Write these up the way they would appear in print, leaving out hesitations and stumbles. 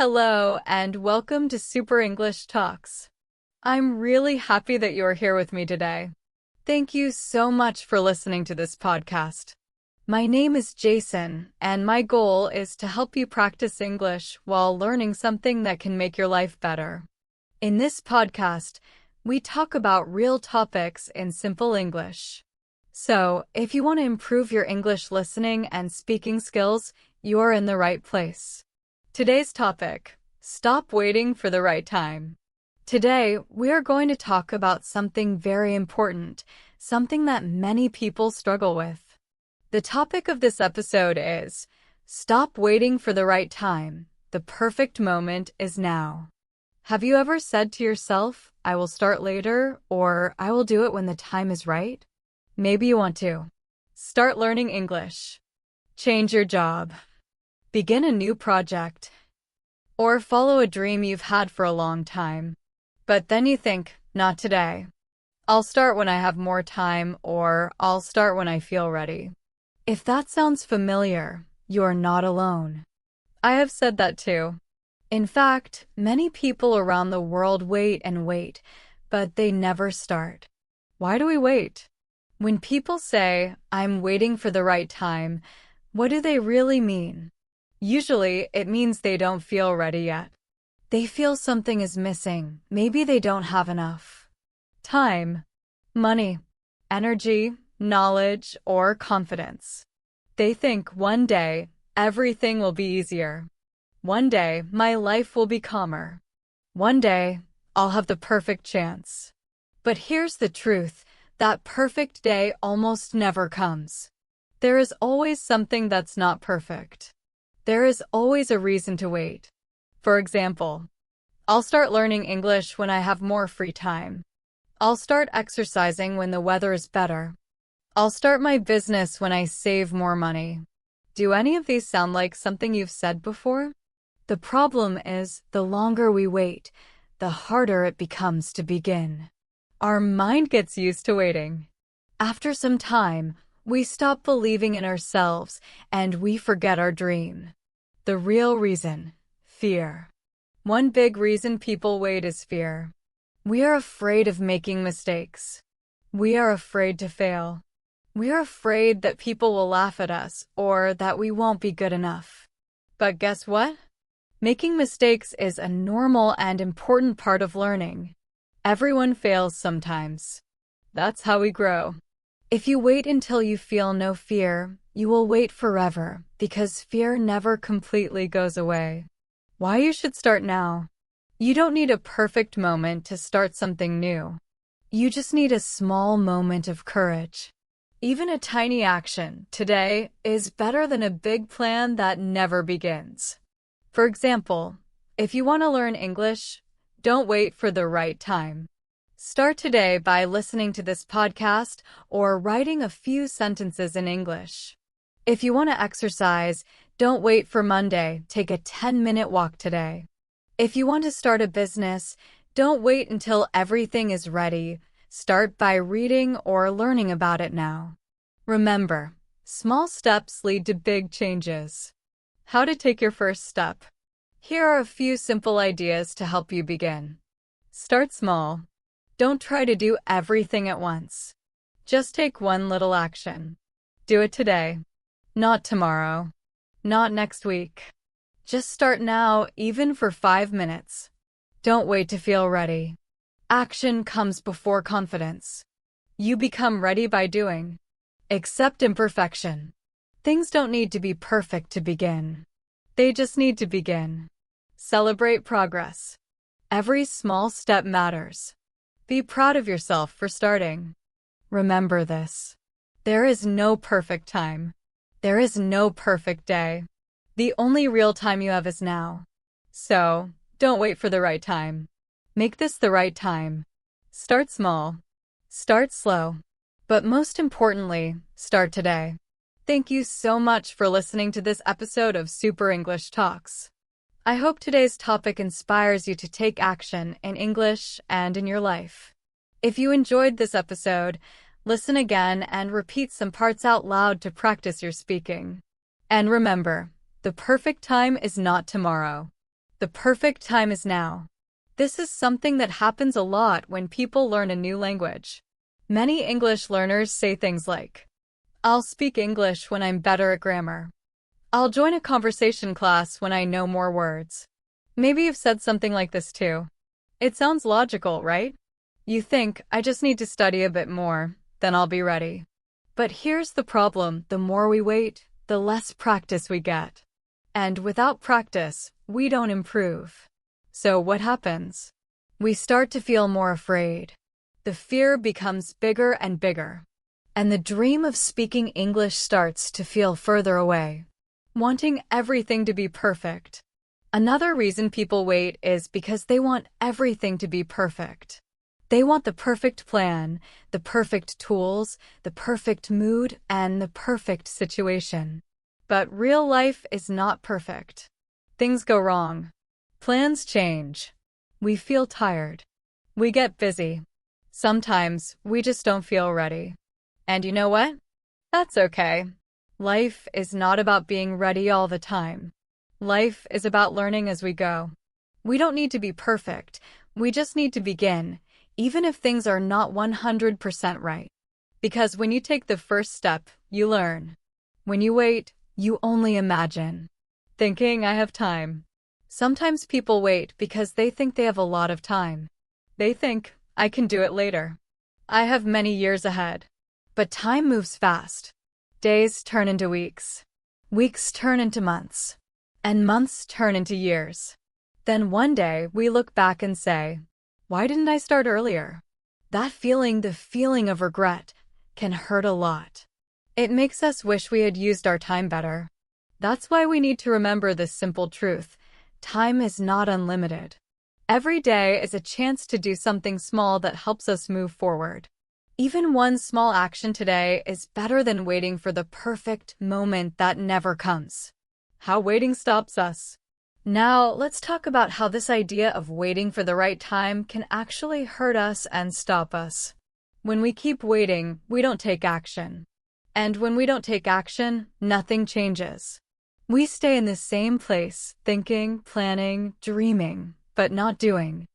Hello, and welcome to Super English Talks. I'm really happy that you're here with me today. Thank you so much for listening to this podcast. My name is Jason, and my goal is to help you practice English while learning something that can make your life better. In this podcast, we talk about real topics in simple English. So, if you want to improve your English listening and speaking skills, you're in the right place. Today's topic: stop waiting for the right time. Today, we are going to talk about something very important, something that many people struggle with. The topic of this episode is, stop waiting for the right time. The perfect moment is now. Have you ever said to yourself, I will start later, or I will do it when the time is right? Maybe you want to start learning English, change your job, begin a new project, or follow a dream you've had for a long time. But then you think, not today. I'll start when I have more time, or I'll start when I feel ready. If that sounds familiar, you're not alone. I have said that too. In fact, many people around the world wait and wait, but they never start. Why do we wait? When people say, I'm waiting for the right time, what do they really mean? Usually, it means they don't feel ready yet. They feel something is missing. Maybe they don't have enough time, money, energy, knowledge, or confidence. They think one day, everything will be easier. One day, my life will be calmer. One day, I'll have the perfect chance. But here's the truth, that perfect day almost never comes. There is always something that's not perfect. There is always a reason to wait. For example, I'll start learning English when I have more free time. I'll start exercising when the weather is better. I'll start my business when I save more money. Do any of these sound like something you've said before? The problem is, the longer we wait, the harder it becomes to begin. Our mind gets used to waiting. After some time, we stop believing in ourselves and we forget our dream. The real reason: fear. One big reason people wait is fear. We are afraid of making mistakes. We are afraid to fail. We are afraid that people will laugh at us or that we won't be good enough. But guess what? Making mistakes is a normal and important part of learning. Everyone fails sometimes. That's how we grow. If you wait until you feel no fear, you will wait forever because fear never completely goes away. Why you should start now? You don't need a perfect moment to start something new. You just need a small moment of courage. Even a tiny action today is better than a big plan that never begins. For example, if you want to learn English, don't wait for the right time. Start today by listening to this podcast or writing a few sentences in English. If you want to exercise, don't wait for Monday. Take a 10-minute walk today. If you want to start a business, don't wait until everything is ready. Start by reading or learning about it now. Remember, small steps lead to big changes. How to take your first step. Here are a few simple ideas to help you begin. Start small. Don't try to do everything at once. Just take one little action. Do it today. Not tomorrow. Not next week. Just start now, even for 5 minutes. Don't wait to feel ready. Action comes before confidence. You become ready by doing. Accept imperfection. Things don't need to be perfect to begin. They just need to begin. Celebrate progress. Every small step matters. Be proud of yourself for starting. Remember this: there is no perfect time. There is no perfect day. The only real time you have is now. So, don't wait for the right time. Make this the right time. Start small. Start slow. But most importantly, start today. Thank you so much for listening to this episode of Super English Talks. I hope today's topic inspires you to take action in English and in your life. If you enjoyed this episode, listen again and repeat some parts out loud to practice your speaking. And remember, the perfect time is not tomorrow. The perfect time is now. This is something that happens a lot when people learn a new language. Many English learners say things like, "I'll speak English when I'm better at grammar." "I'll join a conversation class when I know more words." Maybe you've said something like this too. It sounds logical, right? You think, I just need to study a bit more, then I'll be ready. But here's the problem: the more we wait, the less practice we get. And without practice, we don't improve. So what happens? We start to feel more afraid. The fear becomes bigger and bigger. And the dream of speaking English starts to feel further away. Wanting everything to be perfect. Another reason people wait is because they want everything to be perfect. They want the perfect plan, the perfect tools, the perfect mood, and the perfect situation. But real life is not perfect. Things go wrong. Plans change. We feel tired. We get busy. Sometimes we just don't feel ready. And you know what? That's okay. Life is not about being ready all the time. Life is about learning as we go. We don't need to be perfect. We just need to begin, even if things are not 100% right. Because when you take the first step, you learn. When you wait, you only imagine. Thinking, I have time. Sometimes people wait because they think they have a lot of time. They think, I can do it later. I have many years ahead. But time moves fast. Days turn into weeks. Weeks turn into months. And months turn into years. Then one day we look back and say, why didn't I start earlier? That feeling, the feeling of regret, can hurt a lot. It makes us wish we had used our time better. That's why we need to remember this simple truth. Time is not unlimited. Every day is a chance to do something small that helps us move forward. Even one small action today is better than waiting for the perfect moment that never comes. How waiting stops us. Now, let's talk about how this idea of waiting for the right time can actually hurt us and stop us. When we keep waiting, we don't take action. And when we don't take action, nothing changes. We stay in the same place, thinking, planning, dreaming, but not doing.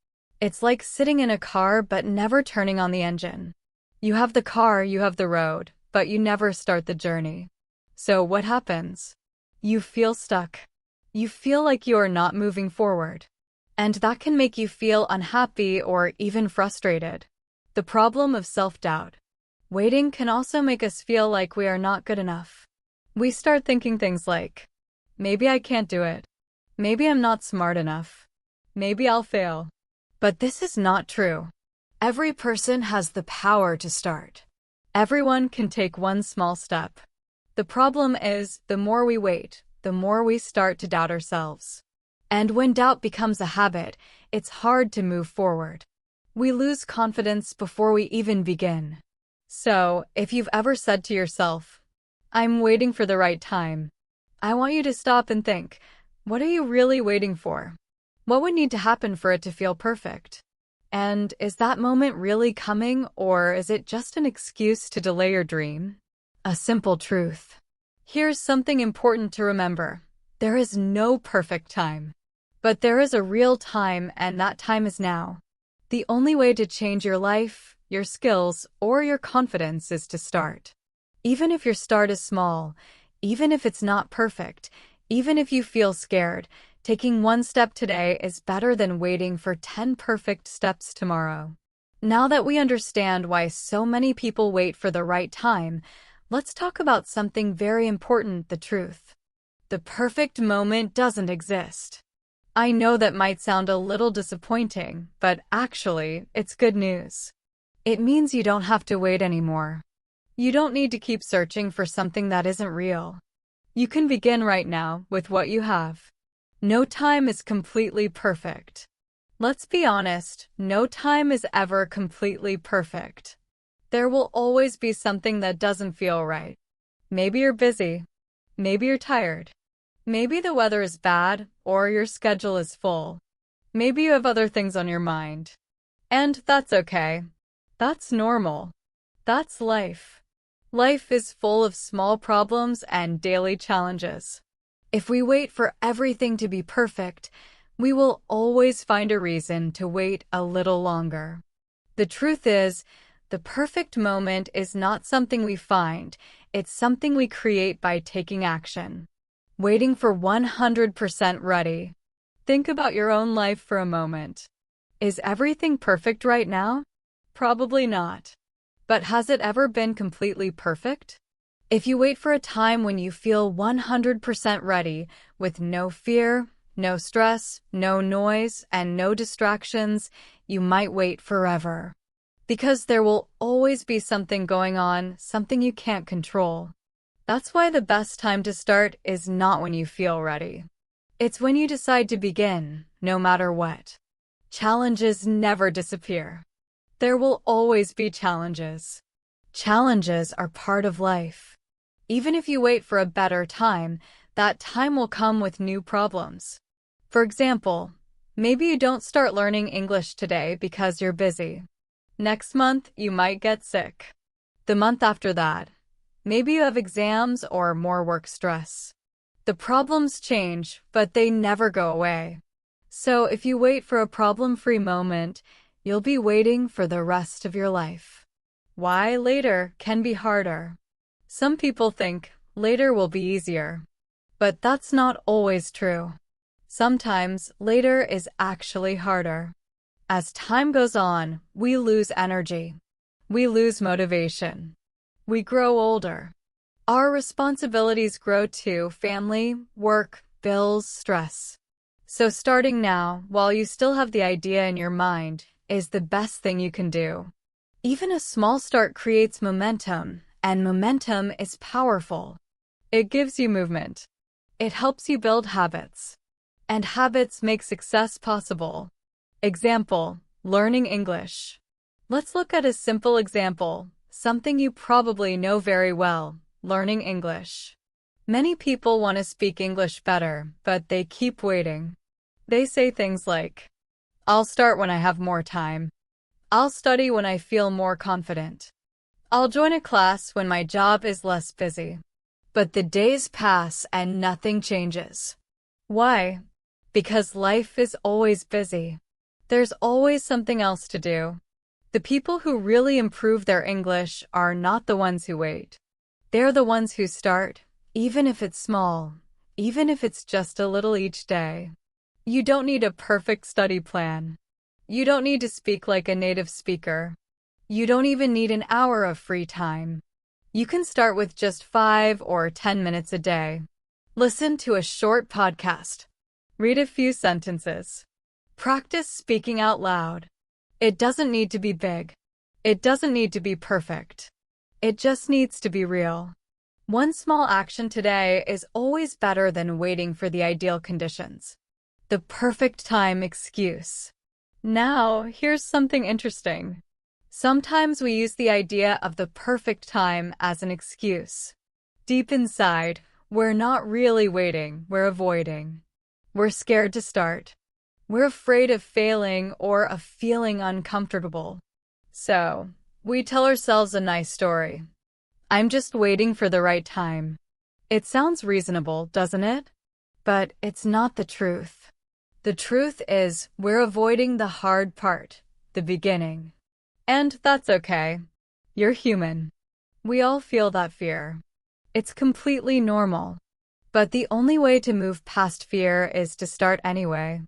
It's like sitting in a car but never turning on the engine. You have the car, you have the road, but you never start the journey. So what happens? You feel stuck. You feel like you are not moving forward. And that can make you feel unhappy or even frustrated. The problem of self-doubt. Waiting can also make us feel like we are not good enough. We start thinking things like, maybe I can't do it. Maybe I'm not smart enough. Maybe I'll fail. But this is not true. Every person has the power to start. Everyone can take one small step. The problem is, the more we wait, the more we start to doubt ourselves. And when doubt becomes a habit, it's hard to move forward. We lose confidence before we even begin. So, if you've ever said to yourself, I'm waiting for the right time, I want you to stop and think, what are you really waiting for? What would need to happen for it to feel perfect? And is that moment really coming, or is it just an excuse to delay your dream? A simple truth. Here's something important to remember. There is no perfect time. But there is a real time, and that time is now. The only way to change your life, your skills, or your confidence is to start. Even if your start is small, even if it's not perfect, even if you feel scared, taking one step today is better than waiting for 10 perfect steps tomorrow. Now that we understand why so many people wait for the right time, let's talk about something very important: the truth. The perfect moment doesn't exist. I know that might sound a little disappointing, but actually, it's good news. It means you don't have to wait anymore. You don't need to keep searching for something that isn't real. You can begin right now with what you have. No time is completely perfect. Let's be honest, no time is ever completely perfect. There will always be something that doesn't feel right. Maybe you're busy. Maybe you're tired. Maybe the weather is bad, or your schedule is full. Maybe you have other things on your mind. And that's okay. That's normal. That's life. Life is full of small problems and daily challenges. If we wait for everything to be perfect, We will always find a reason to wait a little longer. The truth is, the perfect moment is not something we find, it's something we create by taking action. Waiting for 100% ready. Think about your own life for a moment. Is everything perfect right now? Probably not. But has it ever been completely perfect? If you wait for a time when you feel 100% ready, with no fear, no stress, no noise, and no distractions, you might wait forever. Because there will always be something going on, something you can't control. That's why the best time to start is not when you feel ready. It's when you decide to begin, no matter what. Challenges never disappear. There will always be challenges. Challenges are part of life. Even if you wait for a better time, that time will come with new problems. For example, maybe you don't start learning English today because you're busy. Next month, you might get sick. The month after that, maybe you have exams or more work stress. The problems change, but they never go away. So if you wait for a problem-free moment, you'll be waiting for the rest of your life. Why later can be harder. Some people think later will be easier. But that's not always true. Sometimes later is actually harder. As time goes on, we lose energy. We lose motivation. We grow older. Our responsibilities grow too: family, work, bills, stress. So starting now, while you still have the idea in your mind, is the best thing you can do. Even a small start creates momentum, and momentum is powerful. It gives you movement. It helps you build habits. And habits make success possible. Example: learning English. Let's look at a simple example, something you probably know very well: learning English. Many people want to speak English better, but they keep waiting. They say things like, "I'll start when I have more time. I'll study when I feel more confident. I'll join a class when my job is less busy." But the days pass and nothing changes. Why? Because life is always busy. There's always something else to do. The people who really improve their English are not the ones who wait. They're the ones who start, even if it's small, even if it's just a little each day. You don't need a perfect study plan. You don't need to speak like a native speaker. You don't even need an hour of free time. You can start with just 5 or 10 minutes a day. Listen to a short podcast. Read a few sentences. Practice speaking out loud. It doesn't need to be big. It doesn't need to be perfect. It just needs to be real. One small action today is always better than waiting for the ideal conditions. The perfect time excuse. Now, here's something interesting. Sometimes we use the idea of the perfect time as an excuse. Deep inside, we're not really waiting, we're avoiding. We're scared to start. We're afraid of failing or of feeling uncomfortable. So, we tell ourselves a nice story. I'm just waiting for the right time. It sounds reasonable, doesn't it? But it's not the truth. The truth is, we're avoiding the hard part, the beginning. And that's okay. You're human. We all feel that fear. It's completely normal. But the only way to move past fear is to start anyway.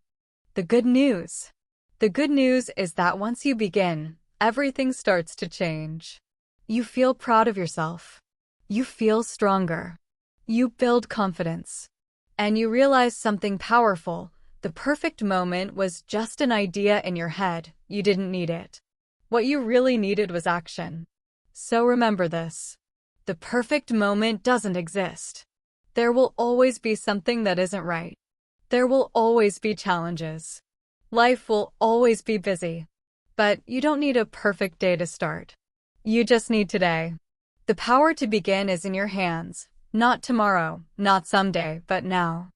The good news. The good news is that once you begin, everything starts to change. You feel proud of yourself. You feel stronger. You build confidence. And you realize something powerful. The perfect moment was just an idea in your head. You didn't need it. What you really needed was action. So remember this. The perfect moment doesn't exist. There will always be something that isn't right. There will always be challenges. Life will always be busy. But you don't need a perfect day to start. You just need today. The power to begin is in your hands. Not tomorrow, not someday, but now.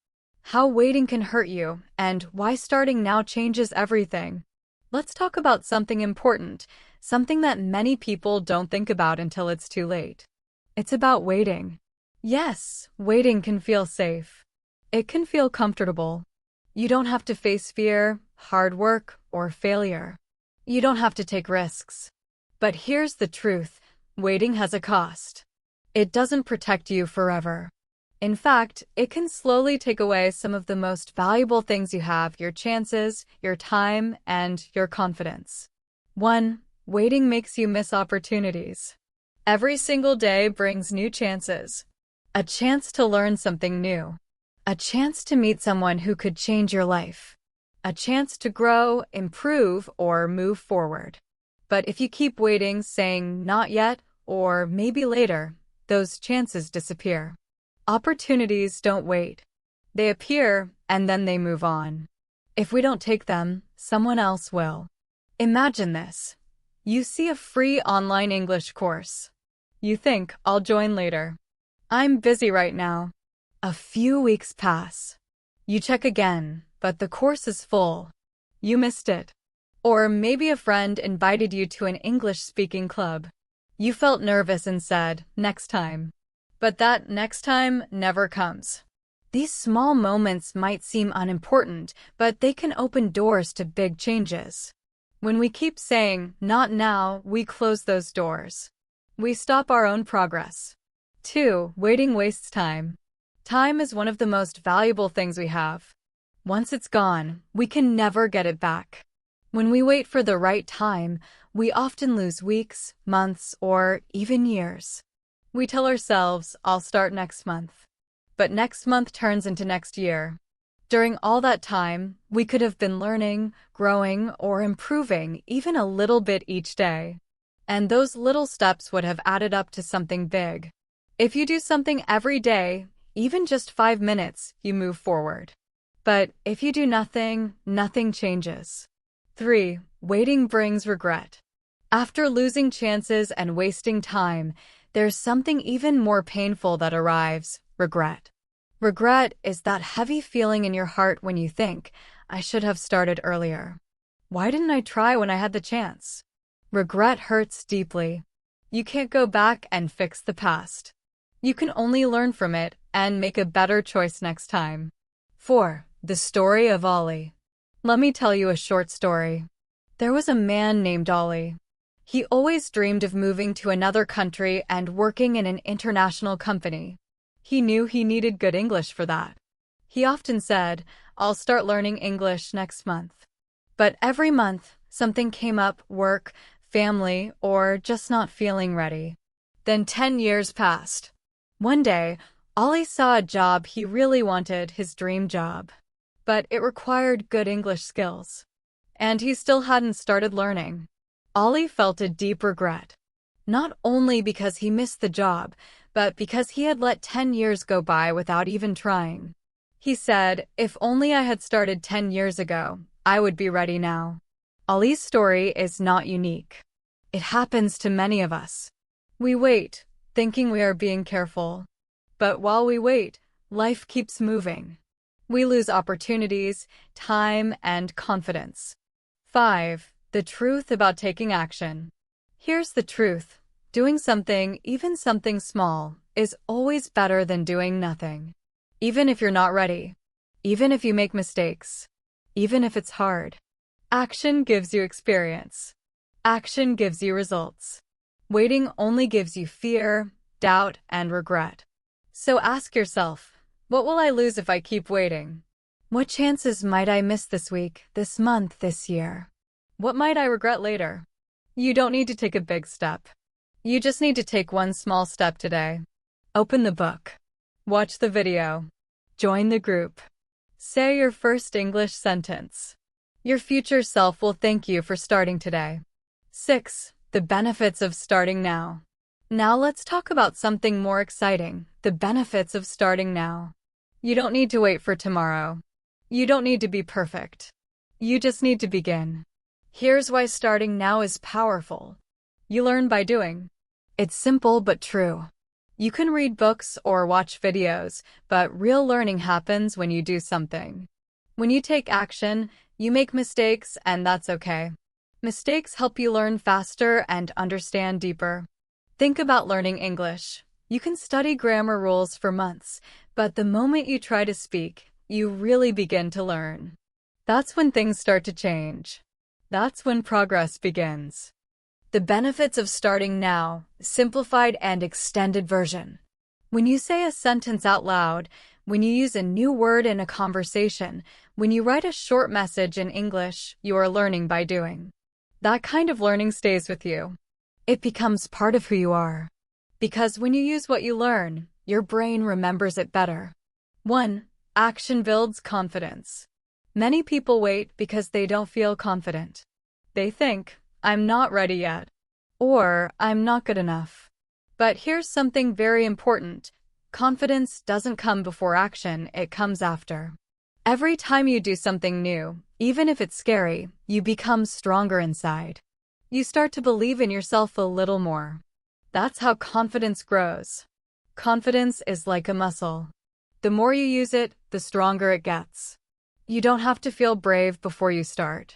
How waiting can hurt you, and why starting now changes everything. Let's talk about something important, something that many people don't think about until it's too late. It's about waiting. Yes, waiting can feel safe. It can feel comfortable. You don't have to face fear, hard work, or failure. You don't have to take risks. But here's the truth. Waiting has a cost. It doesn't protect you forever. In fact, it can slowly take away some of the most valuable things you have: your chances, your time, and your confidence. 1. Waiting makes you miss opportunities. Every single day brings new chances. A chance to learn something new. A chance to meet someone who could change your life. A chance to grow, improve, or move forward. But if you keep waiting, saying not yet, or maybe later, those chances disappear. Opportunities don't wait. They appear, and then they move on. If we don't take them, someone else will. Imagine this. You see a free online English course. You think, I'll join later. I'm busy right now. A few weeks pass. You check again, but the course is full. You missed it. Or maybe a friend invited you to an English-speaking club. You felt nervous and said, next time. But that next time never comes. These small moments might seem unimportant, but they can open doors to big changes. When we keep saying, not now, we close those doors. We stop our own progress. 2. Waiting wastes time. Time is one of the most valuable things we have. Once it's gone, we can never get it back. When we wait for the right time, we often lose weeks, months, or even years. We tell ourselves, I'll start next month. But next month turns into next year. During all that time, we could have been learning, growing, or improving even a little bit each day. And those little steps would have added up to something big. If you do something every day, even just 5 minutes, you move forward. But if you do nothing, nothing changes. 3. Waiting brings regret. After losing chances and wasting time, there's something even more painful that arrives: regret. Regret is that heavy feeling in your heart when you think, I should have started earlier. Why didn't I try when I had the chance? Regret hurts deeply. You can't go back and fix the past. You can only learn from it and make a better choice next time. 4. The story of Ollie. Let me tell you a short story. There was a man named Ollie. He always dreamed of moving to another country and working in an international company. He knew he needed good English for that. He often said, I'll start learning English next month. But every month, something came up: work, family, or just not feeling ready. Then 10 years passed. One day, Ollie saw a job he really wanted, his dream job. But it required good English skills. And he still hadn't started learning. Ollie felt a deep regret. Not only because he missed the job, but because he had let 10 years go by without even trying. He said, if only I had started 10 years ago, I would be ready now. Ollie's story is not unique. It happens to many of us. We wait, thinking we are being careful. But while we wait, life keeps moving. We lose opportunities, time, and confidence. 5. The truth about taking action. Here's the truth. Doing something, even something small, is always better than doing nothing. Even if you're not ready. Even if you make mistakes. Even if it's hard. Action gives you experience. Action gives you results. Waiting only gives you fear, doubt, and regret. So ask yourself, what will I lose if I keep waiting? What chances might I miss this week, this month, this year? What might I regret later? You don't need to take a big step. You just need to take one small step today. Open the book. Watch the video. Join the group. Say your first English sentence. Your future self will thank you for starting today. 6. The benefits of starting now. Now let's talk about something more exciting: the benefits of starting now. You don't need to wait for tomorrow. You don't need to be perfect. You just need to begin. Here's why starting now is powerful. You learn by doing. It's simple but true. You can read books or watch videos, but real learning happens when you do something. When you take action, you make mistakes, and that's okay. Mistakes help you learn faster and understand deeper. Think about learning English. You can study grammar rules for months, but the moment you try to speak, you really begin to learn. That's when things start to change. That's when progress begins. The benefits of starting now, simplified and extended version. When you say a sentence out loud, when you use a new word in a conversation, when you write a short message in English, you are learning by doing. That kind of learning stays with you. It becomes part of who you are. Because when you use what you learn, your brain remembers it better. 1. Action builds confidence. Many people wait because they don't feel confident. They think, I'm not ready yet, or I'm not good enough. But here's something very important. Confidence doesn't come before action, it comes after. Every time you do something new, even if it's scary, you become stronger inside. You start to believe in yourself a little more. That's how confidence grows. Confidence is like a muscle. The more you use it, the stronger it gets. You don't have to feel brave before you start.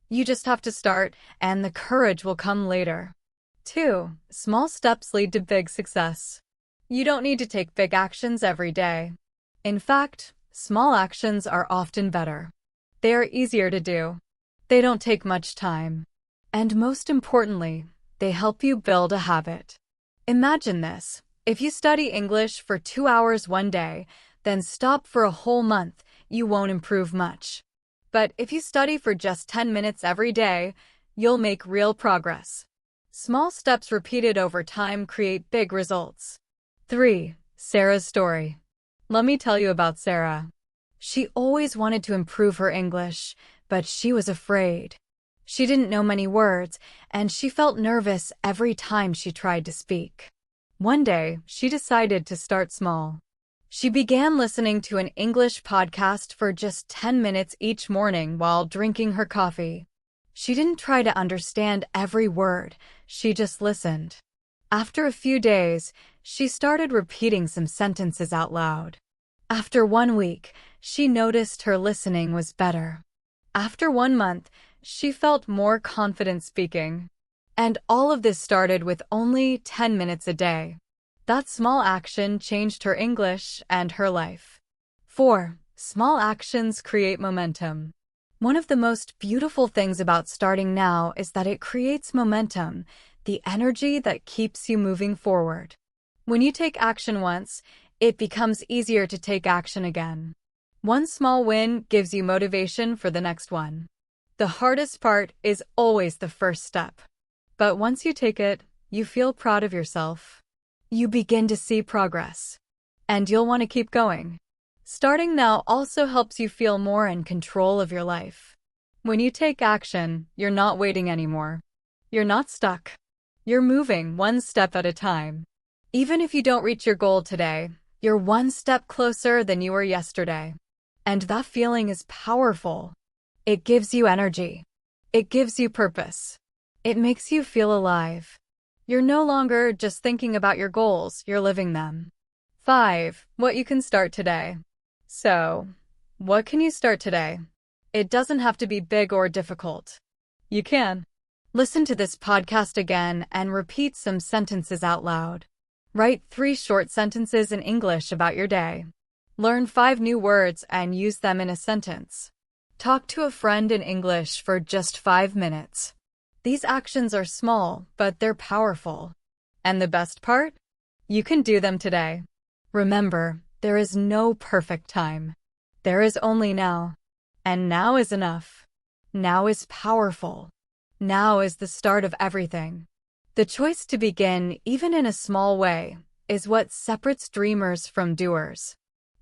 You just have to start, and the courage will come later. 2. Small steps lead to big success. You don't need to take big actions every day. In fact, small actions are often better. They are easier to do. They don't take much time. And most importantly, they help you build a habit. Imagine this. If you study English for 2 hours one day, then stop for a whole month, you won't improve much. But if you study for just 10 minutes every day, you'll make real progress. Small steps repeated over time create big results. 3. Sarah's story. Let me tell you about Sarah. She always wanted to improve her English, but she was afraid. She didn't know many words, and she felt nervous every time she tried to speak. One day, she decided to start small. She began listening to an English podcast for just 10 minutes each morning while drinking her coffee. She didn't try to understand every word, she just listened. After a few days, she started repeating some sentences out loud. After 1 week, she noticed her listening was better. After 1 month, she felt more confident speaking. And all of this started with only 10 minutes a day. That small action changed her English and her life. 4. Small actions create momentum. One of the most beautiful things about starting now is that it creates momentum, the energy that keeps you moving forward. When you take action once, it becomes easier to take action again. One small win gives you motivation for the next one. The hardest part is always the first step. But once you take it, you feel proud of yourself. You begin to see progress. And you'll want to keep going. Starting now also helps you feel more in control of your life. When you take action, you're not waiting anymore. You're not stuck. You're moving one step at a time. Even if you don't reach your goal today, you're one step closer than you were yesterday. And that feeling is powerful. It gives you energy. It gives you purpose. It makes you feel alive. You're no longer just thinking about your goals, you're living them. 5. What you can start today. So, what can you start today? It doesn't have to be big or difficult. You can. Listen to this podcast again and repeat some sentences out loud. Write 3 short sentences in English about your day. Learn 5 new words and use them in a sentence. Talk to a friend in English for just 5 minutes. These actions are small, but they're powerful. And the best part? You can do them today. Remember, there is no perfect time. There is only now. And now is enough. Now is powerful. Now is the start of everything. The choice to begin, even in a small way, is what separates dreamers from doers.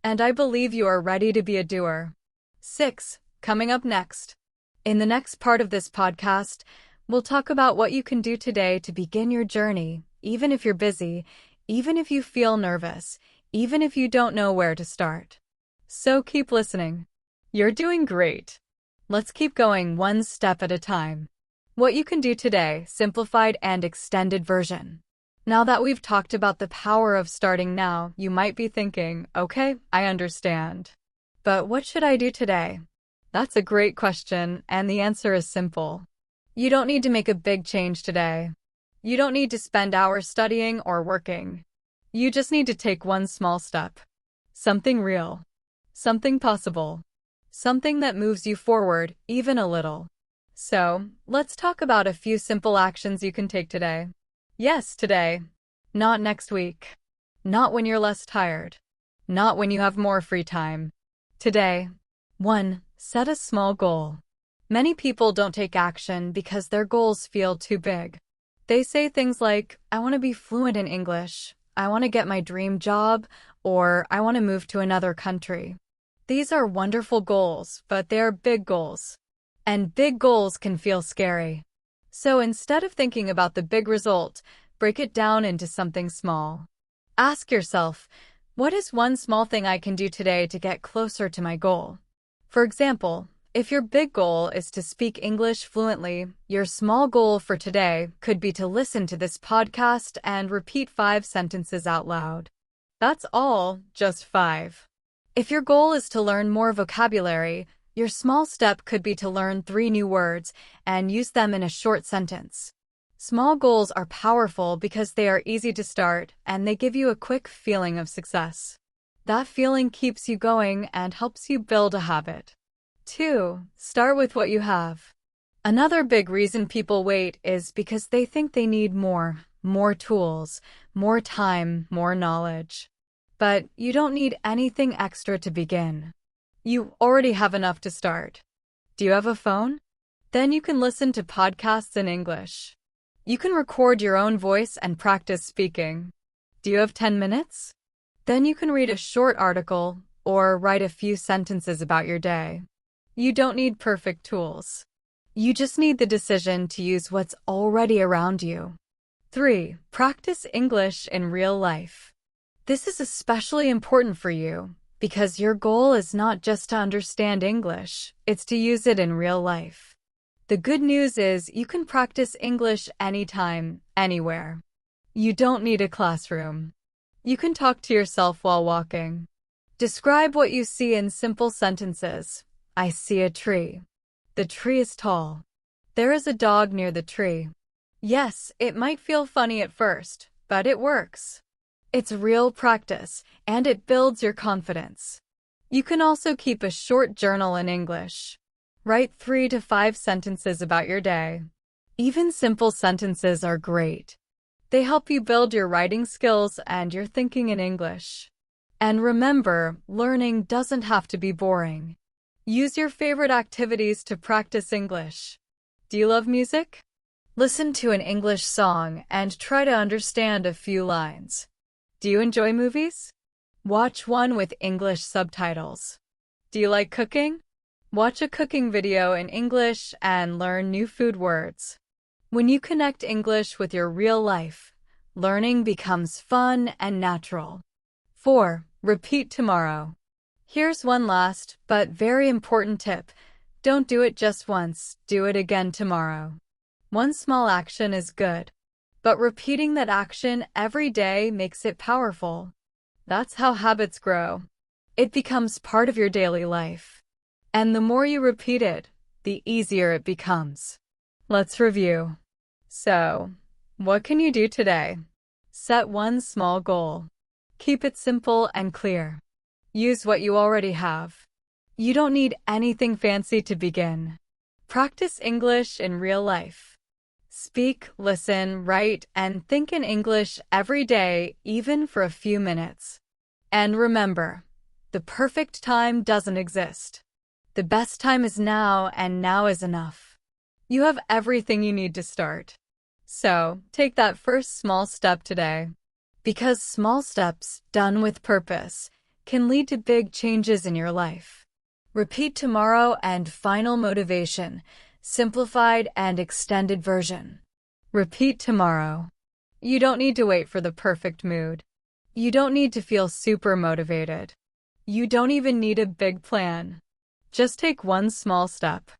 And I believe you are ready to be a doer. 6. Coming up next. In the next part of this podcast, we'll talk about what you can do today to begin your journey, even if you're busy, even if you feel nervous, even if you don't know where to start. So keep listening. You're doing great. Let's keep going one step at a time. What you can do today, simplified and extended version. Now that we've talked about the power of starting now, you might be thinking, okay, I understand. But what should I do today? That's a great question, and the answer is simple. You don't need to make a big change today. You don't need to spend hours studying or working. You just need to take one small step. Something real. something possible, something that moves you forward even a little. So, let's talk about a few simple actions you can take today. Yes, today. Not next week. Not when you're less tired. Not when you have more free time. Today. 1. Set a small goal. Many people don't take action because their goals feel too big. They say things like, I want to be fluent in English, I want to get my dream job, or I want to move to another country. These are wonderful goals, but they are big goals. And big goals can feel scary. So instead of thinking about the big result, break it down into something small. Ask yourself, what is one small thing I can do today to get closer to my goal? For example, if your big goal is to speak English fluently, your small goal for today could be to listen to this podcast and repeat 5 sentences out loud. That's all, just 5. If your goal is to learn more vocabulary, your small step could be to learn 3 new words and use them in a short sentence. Small goals are powerful because they are easy to start and they give you a quick feeling of success. That feeling keeps you going and helps you build a habit. 2. Start with what you have. Another big reason people wait is because they think they need more tools, more time, more knowledge. But you don't need anything extra to begin. You already have enough to start. Do you have a phone? Then you can listen to podcasts in English. You can record your own voice and practice speaking. Do you have 10 minutes? Then you can read a short article or write a few sentences about your day. You don't need perfect tools. You just need the decision to use what's already around you. 3. Practice English in real life. This is especially important for you because your goal is not just to understand English, it's to use it in real life. The good news is you can practice English anytime, anywhere. You don't need a classroom. You can talk to yourself while walking. Describe what you see in simple sentences. I see a tree. The tree is tall. There is a dog near the tree. Yes, it might feel funny at first, but it works. It's real practice, and it builds your confidence. You can also keep a short journal in English. Write 3 to 5 sentences about your day. Even simple sentences are great. They help you build your writing skills and your thinking in English. And remember, learning doesn't have to be boring. Use your favorite activities to practice English. Do you love music? Listen to an English song and try to understand a few lines. Do you enjoy movies? Watch one with English subtitles. Do you like cooking? Watch a cooking video in English and learn new food words. When you connect English with your real life, learning becomes fun and natural. 4. Repeat tomorrow. Here's one last, but very important tip. Don't do it just once, do it again tomorrow. One small action is good, but repeating that action every day makes it powerful. That's how habits grow. It becomes part of your daily life. And the more you repeat it, the easier it becomes. Let's review. So, what can you do today? Set one small goal. Keep it simple and clear. Use what you already have. You don't need anything fancy to begin. Practice English in real life. Speak, listen, write, and think in English every day, even for a few minutes. And remember, the perfect time doesn't exist. The best time is now, and now is enough. You have everything you need to start. So, take that first small step today. Because small steps, done with purpose, can lead to big changes in your life. Repeat tomorrow and final motivation, simplified and extended version. Repeat tomorrow. You don't need to wait for the perfect mood. You don't need to feel super motivated. You don't even need a big plan. Just take one small step.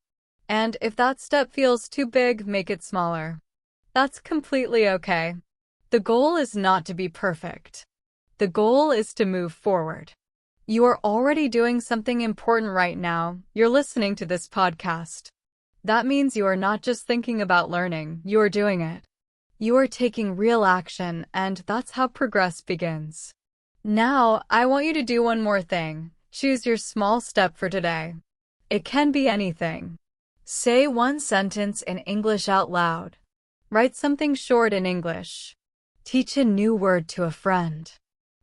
And if that step feels too big, make it smaller. That's completely okay. The goal is not to be perfect. The goal is to move forward. You are already doing something important right now. You're listening to this podcast. That means you are not just thinking about learning, you are doing it. You are taking real action, and that's how progress begins. Now, I want you to do one more thing. Choose your small step for today. It can be anything. Say one sentence in English out loud. Write something short in English. Teach a new word to a friend.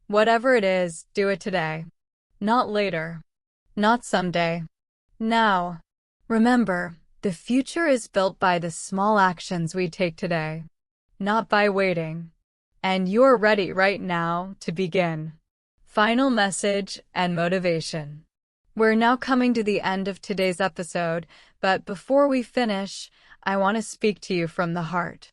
Whatever it is, do it today. Not later. Not someday. Now. Remember, the future is built by the small actions we take today, not by waiting. And you're ready right now to begin. Final message and motivation. We're now coming to the end of today's episode, but before we finish, I want to speak to you from the heart.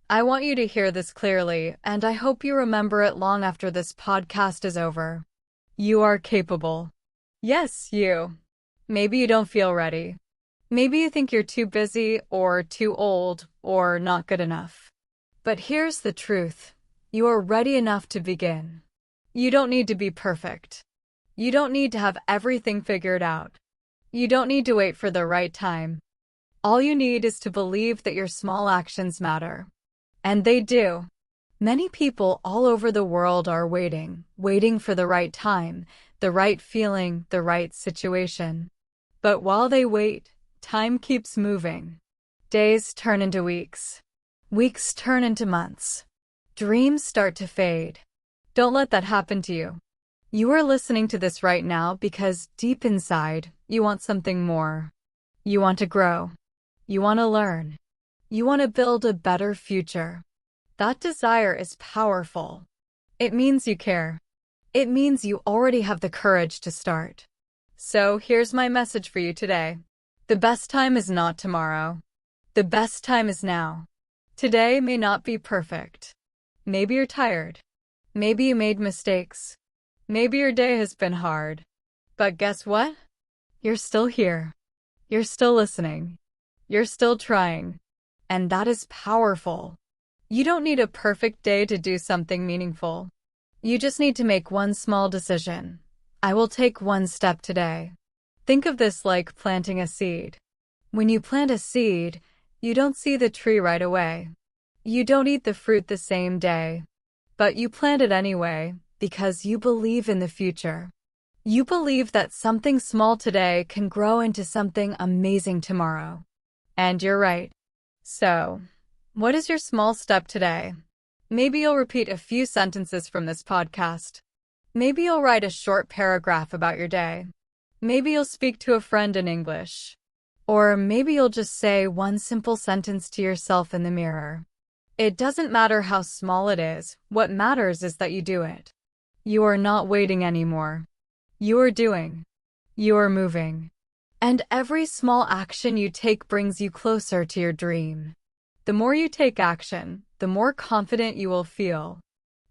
I want you to hear this clearly, and I hope you remember it long after this podcast is over. You are capable. Yes, you. Maybe you don't feel ready. Maybe you think you're too busy or too old or not good enough. But here's the truth. You are ready enough to begin. You don't need to be perfect. You don't need to have everything figured out. You don't need to wait for the right time. All you need is to believe that your small actions matter. And they do. Many people all over the world are waiting for the right time, the right feeling, the right situation. But while they wait, time keeps moving. Days turn into weeks. Weeks turn into months. Dreams start to fade. Don't let that happen to you. You are listening to this right now because deep inside, you want something more. You want to grow. You want to learn. You want to build a better future. That desire is powerful. It means you care. It means you already have the courage to start. So here's my message for you today. The best time is not tomorrow. The best time is now. Today may not be perfect. Maybe you're tired. Maybe you made mistakes. Maybe your day has been hard. But guess what? You're still here. You're still listening. You're still trying. And that is powerful. You don't need a perfect day to do something meaningful. You just need to make one small decision. I will take one step today. Think of this like planting a seed. When you plant a seed, you don't see the tree right away. You don't eat the fruit the same day. But you plant it anyway, because you believe in the future. You believe that something small today can grow into something amazing tomorrow. And you're right. So, what is your small step today? Maybe you'll repeat a few sentences from this podcast. Maybe you'll write a short paragraph about your day. Maybe you'll speak to a friend in English. Or maybe you'll just say one simple sentence to yourself in the mirror. It doesn't matter how small it is, what matters is that you do it. You are not waiting anymore. You are doing. You are moving. And every small action you take brings you closer to your dream. The more you take action, the more confident you will feel.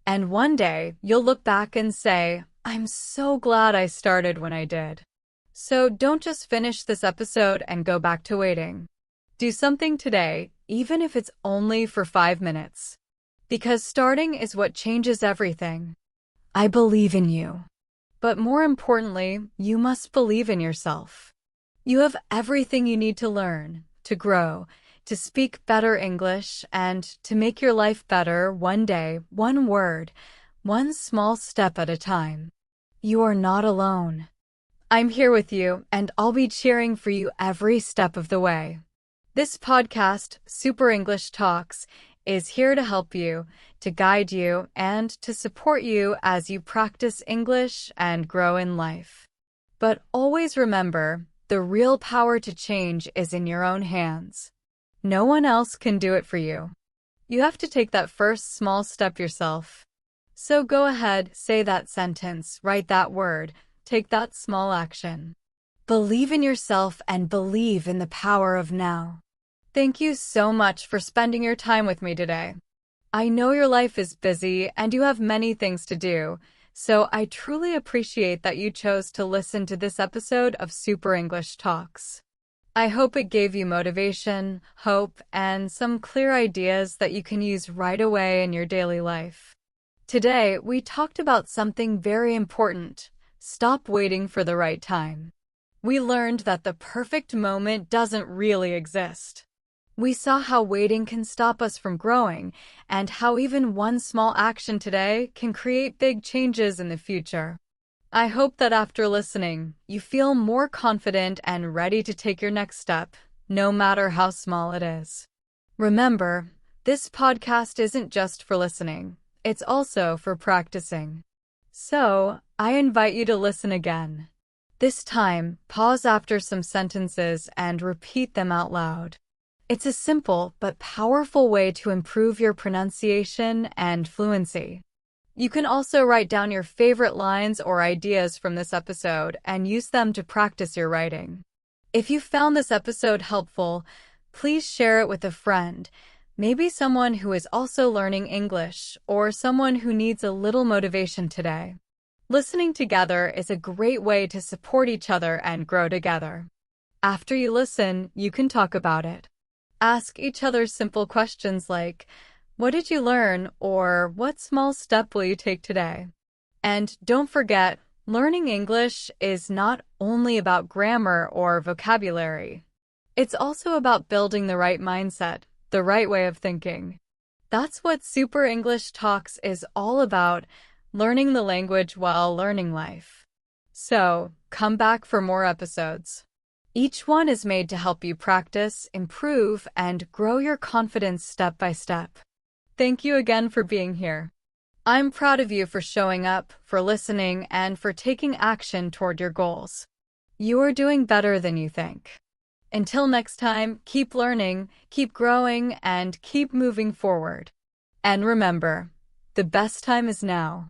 And one day, you'll look back and say, I'm so glad I started when I did. So don't just finish this episode and go back to waiting. Do something today, even if it's only for 5 minutes. Because starting is what changes everything. I believe in you. But more importantly, you must believe in yourself. You have everything you need to learn, to grow, to speak better English, and to make your life better one day, one word, one small step at a time. You are not alone. I'm here with you, and I'll be cheering for you every step of the way. This podcast, Super English Talks, is here to help you, to guide you, and to support you as you practice English and grow in life. But always remember, the real power to change is in your own hands. No one else can do it for you. You have to take that first small step yourself. So go ahead, say that sentence, write that word, take that small action. Believe in yourself and believe in the power of now. Thank you so much for spending your time with me today. I know your life is busy and you have many things to do, so I truly appreciate that you chose to listen to this episode of Super English Talks. I hope it gave you motivation, hope, and some clear ideas that you can use right away in your daily life. Today, we talked about something very important. Stop waiting for the right time. We learned that the perfect moment doesn't really exist. We saw how waiting can stop us from growing, and how even one small action today can create big changes in the future. I hope that after listening, you feel more confident and ready to take your next step, no matter how small it is. Remember, this podcast isn't just for listening, it's also for practicing. So, I invite you to listen again. This time, pause after some sentences and repeat them out loud. It's a simple but powerful way to improve your pronunciation and fluency. You can also write down your favorite lines or ideas from this episode and use them to practice your writing. If you found this episode helpful, please share it with a friend, maybe someone who is also learning English or someone who needs a little motivation today. Listening together is a great way to support each other and grow together. After you listen, you can talk about it. Ask each other simple questions like, "What did you learn?" or "What small step will you take today?" And don't forget, learning English is not only about grammar or vocabulary. It's also about building the right mindset, the right way of thinking. That's what Super English Talks is all about, learning the language while learning life. So, come back for more episodes. Each one is made to help you practice, improve, and grow your confidence step by step. Thank you again for being here. I'm proud of you for showing up, for listening, and for taking action toward your goals. You are doing better than you think. Until next time, keep learning, keep growing, and keep moving forward. And remember, the best time is now.